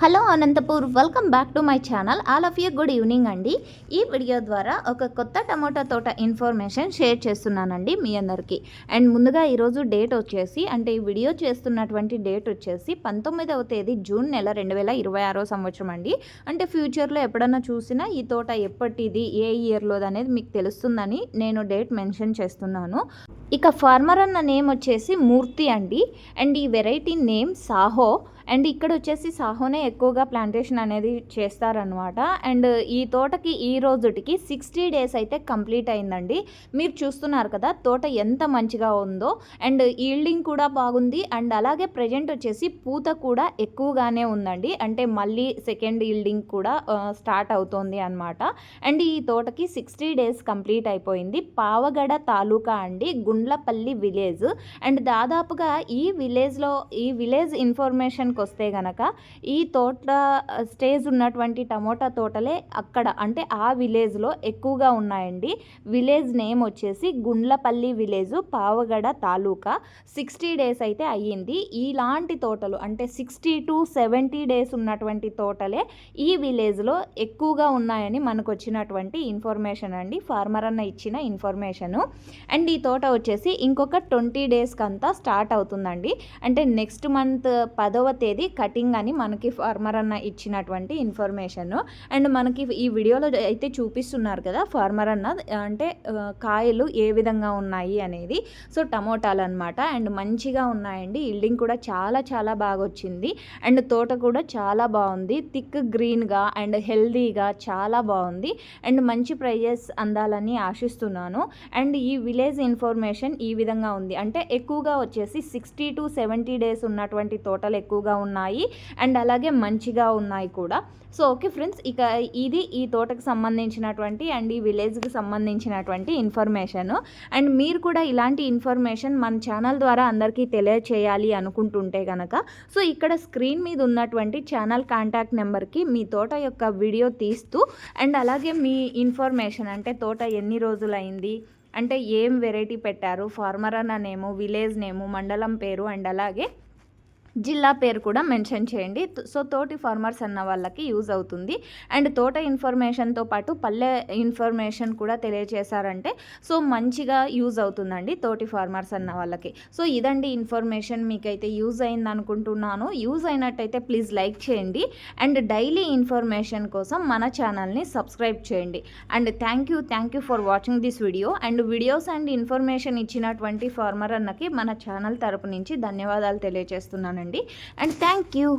Hello Anantapur, welcome back to my channel. All of you good evening అండి. ఈ video ద్వారా ఒక కొత్త టమోటా తోట ఇన్ఫర్మేషన్ షేర్ చేస్తున్నానండి మీ అందరికీ. అండ్ ముందుగా ఈరోజు డేట్ వచ్చేసి, అంటే ఈ వీడియో చేస్తున్నటువంటి డేట్ వచ్చేసి 19వ తేదీ జూన్ నెల 2026 సంవత్సరం అండి. అంటే ఫ్యూచర్లో ఎప్పుడన్నా చూసినా ఈ తోట ఎప్పటిది, ఏ ఇయర్లోది అనేది మీకు తెలుస్తుందని నేను డేట్ మెన్షన్ చేస్తున్నాను. ఇక ఫార్మర్ అన్న నేమ్ వచ్చేసి మూర్తి అండి. అండ్ ఈ వెరైటీ నేమ్ సాహో. అండ్ ఇక్కడ వచ్చేసి సాహోనే ఎక్కువగా ప్లాంటేషన్ అనేది చేస్తారనమాట. అండ్ ఈ తోటకి ఈ రోజుటికి 60 డేస్ అయితే కంప్లీట్ అయిందండి. మీరు చూస్తున్నారు కదా తోట ఎంత మంచిగా ఉందో. అండ్ ఈల్డింగ్ కూడా బాగుంది. అండ్ అలాగే ప్రజెంట్ వచ్చేసి పూత కూడా ఎక్కువగానే ఉందండి. అంటే మళ్ళీ సెకండ్ ఈల్డింగ్ కూడా స్టార్ట్ అవుతోంది అనమాట. అండ్ ఈ తోటకి 60 డేస్ కంప్లీట్ అయిపోయింది. పావగడ తాలూకా అండి, గుండ్లపల్లి విలేజ్. అండ్ దాదాపుగా ఈ విలేజ్ ఇన్ఫర్మేషన్ వస్తే గనక ఈ తోట స్టేజ్ ఉన్నటువంటి టమోటా తోటలే అక్కడ, అంటే ఆ విలేజ్లో ఎక్కువగా ఉన్నాయండి. విలేజ్ నేమ్ వచ్చేసి గుండ్లపల్లి విలేజ్, పావగడ తాలూకా. 60 డేస్ అయితే అయ్యింది. ఇలాంటి తోటలు అంటే 60 to 70 డేస్ ఉన్నటువంటి తోటలే ఈ విలేజ్లో ఎక్కువగా ఉన్నాయని మనకు వచ్చినటువంటి ఇన్ఫర్మేషన్ అండి, ఫార్మర్ అన్న ఇచ్చిన ఇన్ఫర్మేషను. అండ్ ఈ తోట వచ్చేసి ఇంకొక 20 డేస్కి అంతా స్టార్ట్ అవుతుందండి. అంటే నెక్స్ట్ మంత్ 10వ తేదీ కటింగ్ అని మనకి ఫార్మర్ అన్న ఇచ్చినటువంటి ఇన్ఫర్మేషన్. అండ్ మనకి ఈ వీడియోలో అయితే చూపిస్తున్నారు కదా ఫార్మర్ అన్న, అంటే కాయలు ఏ విధంగా ఉన్నాయి అనేది. సో టమోటాలు అనమాట. అండ్ మంచిగా ఉన్నాయండి. ఈల్డింగ్ కూడా చాలా చాలా బాగా వచ్చింది. అండ్ తోట కూడా చాలా బాగుంది. థిక్ గ్రీన్గా అండ్ హెల్దీగా చాలా బాగుంది. అండ్ మంచి ప్రైజెస్ అందాలని ఆశిస్తున్నాను. అండ్ ఈ విలేజ్ ఇన్ఫర్మేషన్ ఈ విధంగా ఉంది. అంటే ఎక్కువగా వచ్చేసి 60 to 70 డేస్ ఉన్నటువంటి తోటలు ఎక్కువగా ఉన్నాయి. అండ్ అలాగే మంచిగా ఉన్నాయి కూడా. సో ఓకే ఫ్రెండ్స్, ఇక ఇది ఈ తోటకు సంబంధించినటువంటి అండ్ ఈ విలేజ్కి సంబంధించినటువంటి ఇన్ఫర్మేషన్. అండ్ మీరు కూడా ఇలాంటి ఇన్ఫర్మేషన్ మన ఛానల్ ద్వారా అందరికీ తెలియచేయాలి అనుకుంటుంటే కనుక, సో ఇక్కడ స్క్రీన్ మీద ఉన్నటువంటి ఛానల్ కాంటాక్ట్ నెంబర్కి మీ తోట యొక్క వీడియో తీస్తూ అండ్ అలాగే మీ ఇన్ఫర్మేషన్, అంటే తోట ఎన్ని రోజులైంది, అంటే ఏం వెరైటీ పెట్టారు, ఫార్మర్ అన్న నేము, విలేజ్ నేము, మండలం పేరు అండ్ అలాగే జిల్లా పేరు కూడా మెన్షన్ చేయండి. సో తోటి ఫార్మర్స్ అన్న వాళ్ళకి యూజ్ అవుతుంది. అండ్ తోట ఇన్ఫర్మేషన్తో పాటు పల్లె ఇన్ఫర్మేషన్ కూడా తెలియచేశారంటే సో మంచిగా యూజ్ అవుతుందండి తోటి ఫార్మర్స్ అన్న వాళ్ళకి. సో ఇదండి ఇన్ఫర్మేషన్. మీకైతే యూజ్ అయింది అనుకుంటున్నాను. యూజ్ అయినట్టయితే ప్లీజ్ లైక్ చేయండి. అండ్ డైలీ ఇన్ఫర్మేషన్ కోసం మన ఛానల్ని సబ్స్క్రైబ్ చేయండి. And thank you for watching this video. And videos and information ఇచ్చినటువంటి ఫార్మర్ అన్నకి మన ఛానల్ తరపు నుంచి ధన్యవాదాలు తెలియజేస్తున్నాను. And thank you.